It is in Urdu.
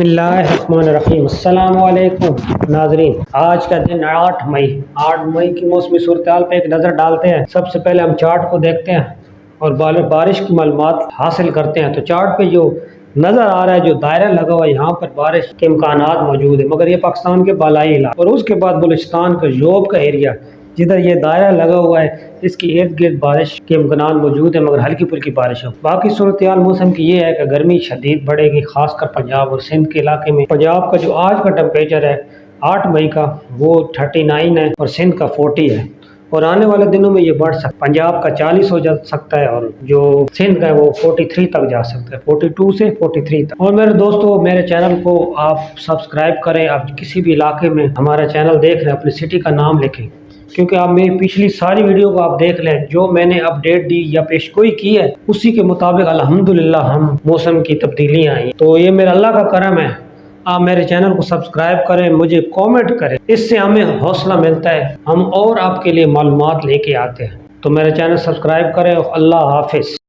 بسم اللہ الرحمن الرحیم۔ السلام علیکم ناظرین، آج کا دن 8 مئی کی موسمی صورتحال پہ ایک نظر ڈالتے ہیں۔ سب سے پہلے ہم چارٹ کو دیکھتے ہیں اور بارش کی معلومات حاصل کرتے ہیں۔ تو چارٹ پہ جو نظر آ رہا ہے، جو دائرہ لگا ہوا ہے، یہاں پر بارش کے امکانات موجود ہیں، مگر یہ پاکستان کے بالائی علاقے اور اس کے بعد بلوچستان کا جوب کا ایریا جدھر یہ دائرہ لگا ہوا ہے، اس کی ارد گرد بارش کے امکانات موجود ہیں، مگر ہلکی پھلکی بارش ہو۔ باقی صورتحال موسم کی یہ ہے کہ گرمی شدید بڑھے گی، خاص کر پنجاب اور سندھ کے علاقے میں۔ پنجاب کا جو آج کا ٹمپریچر ہے 8 مئی کا، وہ 39 ہے اور سندھ کا 40 ہے، اور آنے والے دنوں میں یہ بڑھ سکتا ہے۔ پنجاب کا 40 ہو جا سکتا ہے اور جو سندھ کا ہے وہ 43 تک جا سکتا ہے، 42 سے 43 تک۔ اور میرے دوستو، میرے چینل کو آپ سبسکرائب کریں۔ آپ کسی بھی علاقے میں ہمارا چینل دیکھ رہے ہیں، اپنی سٹی کا نام لکھیں، کیونکہ آپ میری پچھلی ساری ویڈیو کو آپ دیکھ لیں، جو میں نے اپڈیٹ دی یا پیشگوئی کی ہے اسی کے مطابق الحمدللہ ہم موسم کی تبدیلیاں آئی۔ تو یہ میرا اللہ کا کرم ہے۔ آپ میرے چینل کو سبسکرائب کریں، مجھے کامنٹ کریں، اس سے ہمیں حوصلہ ملتا ہے، ہم اور آپ کے لیے معلومات لے کے آتے ہیں۔ تو میرے چینل سبسکرائب کریں۔ اللہ حافظ۔